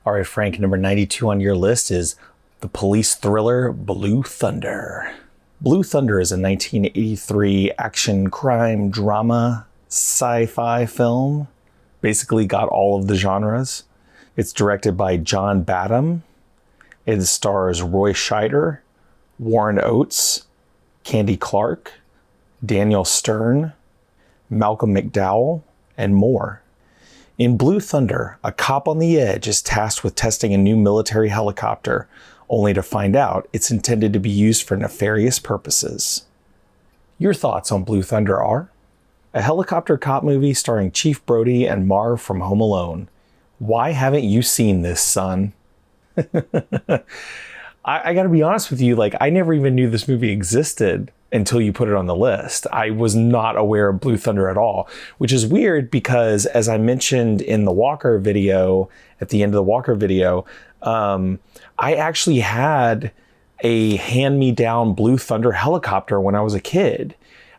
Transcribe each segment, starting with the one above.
All right, Frank, number 92 on your list is the police thriller Blue Thunder. Blue Thunder is a 1983 action crime drama sci-fi film. Basically got all of the genres. It's directed by John Badham. It stars Roy Scheider, Warren Oates, Candy Clark, Daniel Stern, Malcolm McDowell, and more. In Blue Thunder, a cop on the edge is tasked with testing a new military helicopter, only to find out it's intended to be used for nefarious purposes. Your thoughts on Blue Thunder are? A helicopter cop movie starring Chief Brody and Marv from Home Alone. Why haven't you seen this, son? I gotta be honest with you, I never even knew this movie existed until you put it on the list. I was not aware of Blue Thunder at all, which is weird because, as I mentioned in the Walker video, at the end of the Walker video, I actually had a hand-me-down Blue Thunder helicopter when I was a kid.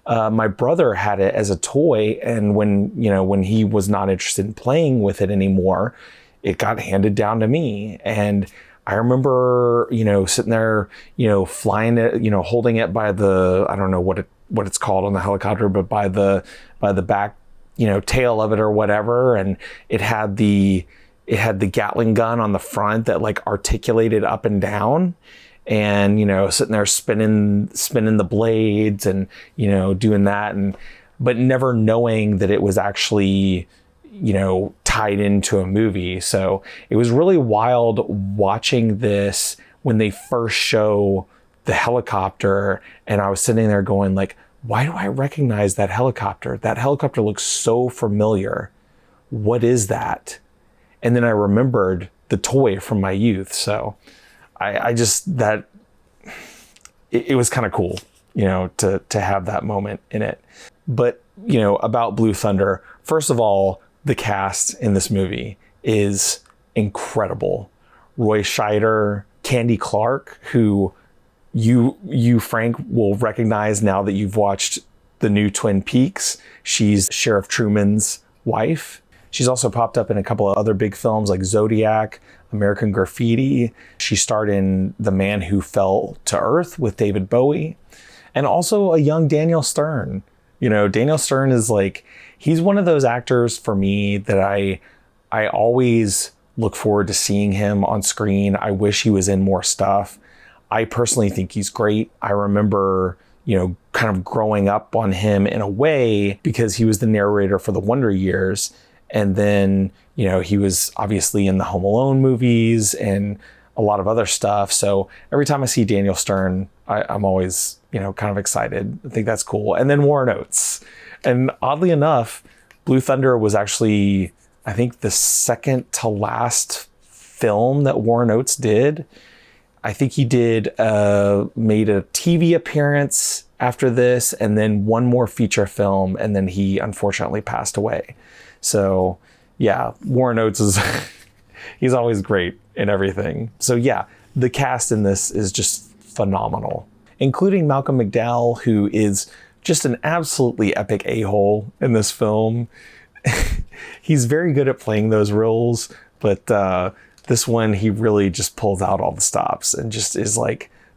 My brother had it as a toy, and when he was not interested in playing with it anymore, it got handed down to me. And I remember, sitting there, flying it, holding it by the, I don't know what it's called on the helicopter, but by the back, tail of it or whatever. And it had the Gatling gun on the front that articulated up and down, and, sitting there spinning the blades and, doing that, but never knowing that it was actually, tied into a movie. So it was really wild watching this when they first show the helicopter, and I was sitting there going why do I recognize that helicopter? That helicopter looks so familiar. What is that? And then I remembered the toy from my youth. So I just, it was kind of cool, to have that moment in it. But, about Blue Thunder, first of all, the cast in this movie is incredible. Roy Scheider, Candy Clark, who you Frank will recognize now that you've watched the new Twin Peaks. She's Sheriff Truman's wife. She's also popped up in a couple of other big films like Zodiac, American Graffiti. She starred in The Man Who Fell to Earth with David Bowie, and also a young Daniel Stern. Daniel Stern is he's one of those actors for me that I always look forward to seeing him on screen. I wish he was in more stuff. I personally think he's great. I remember, kind of growing up on him in a way because he was the narrator for the Wonder Years. And then, he was obviously in the Home Alone movies and a lot of other stuff. So every time I see Daniel Stern, I'm always, kind of excited. I think that's cool. And then Warren Oates. And oddly enough, Blue Thunder was actually, I think, the second to last film that Warren Oates did. I think he made a TV appearance after this, and then one more feature film, and then he unfortunately passed away. So yeah, Warren Oates is, he's always great in everything. So yeah, the cast in this is just phenomenal, including Malcolm McDowell, who is just an absolutely epic a-hole in this film. He's very good at playing those roles, but this one, he really just pulls out all the stops and just is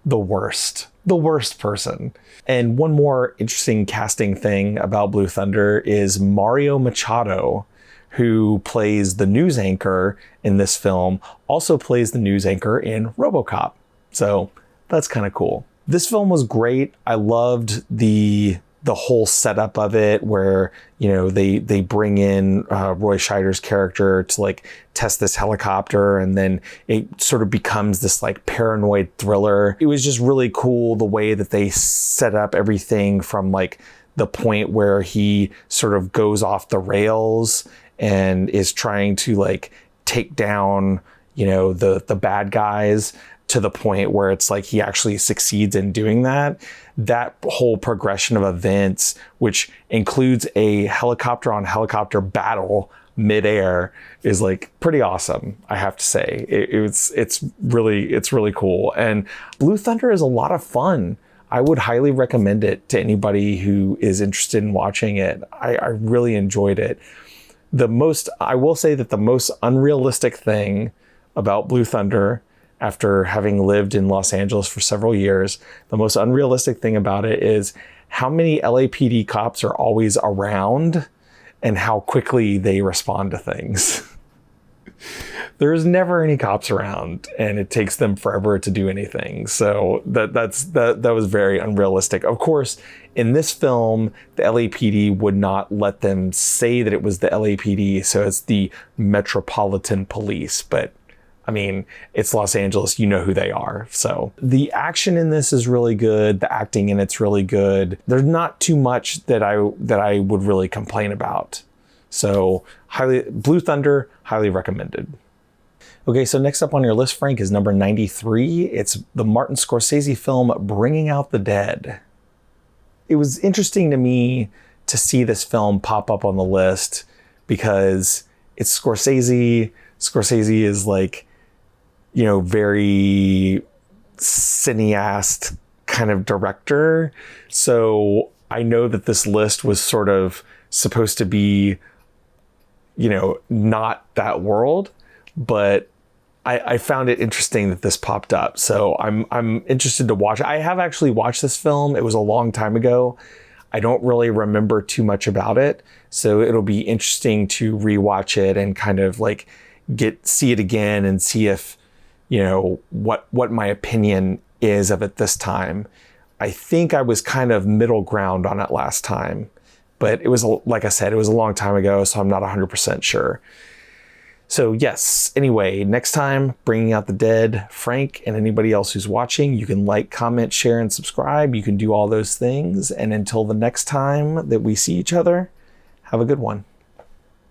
the worst person. And one more interesting casting thing about Blue Thunder is Mario Machado, who plays the news anchor in this film, also plays the news anchor in RoboCop. So that's kind of cool. This film was great. I loved the whole setup of it, where they bring in Roy Scheider's character to test this helicopter, and then it sort of becomes this paranoid thriller. It was just really cool the way that they set up everything from the point where he sort of goes off the rails and is trying to take down the bad guys, to the point where it's he actually succeeds in doing that. That whole progression of events, which includes a helicopter on helicopter battle midair, is pretty awesome, I have to say. It's really cool. And Blue Thunder is a lot of fun. I would highly recommend it to anybody who is interested in watching it. I really enjoyed it. I will say that the most unrealistic thing about Blue Thunder after having lived in Los Angeles for several years. The most unrealistic thing about it is how many LAPD cops are always around and how quickly they respond to things. There's never any cops around, and it takes them forever to do anything. So that was very unrealistic. Of course, in this film, the LAPD would not let them say that it was the LAPD, so it's the Metropolitan Police. But I mean, it's Los Angeles, you know who they are. So the action in this is really good. The acting in it's really good. There's not too much that I would really complain about. So Blue Thunder, highly recommended. Okay, so next up on your list, Frank, is number 93. It's the Martin Scorsese film, Bringing Out the Dead. It was interesting to me to see this film pop up on the list because it's Scorsese. Scorsese is like, you know, very cineast kind of director. So I know that this list was sort of supposed to be, you know, not that world, but I found it interesting that this popped up. So I'm interested to watch it. I have actually watched this film. It was a long time ago. I don't really remember too much about it. So it'll be interesting to rewatch it and kind of like see it again and see if, you know, what my opinion is of it this time. I think I was kind of middle ground on it last time, but it was, like I said, it was a long time ago, so I'm not 100% sure. So yes, anyway, next time, Bringing Out the Dead. Frank and anybody else who's watching, you can like, comment, share, and subscribe. You can do all those things. And until the next time that we see each other, have a good one.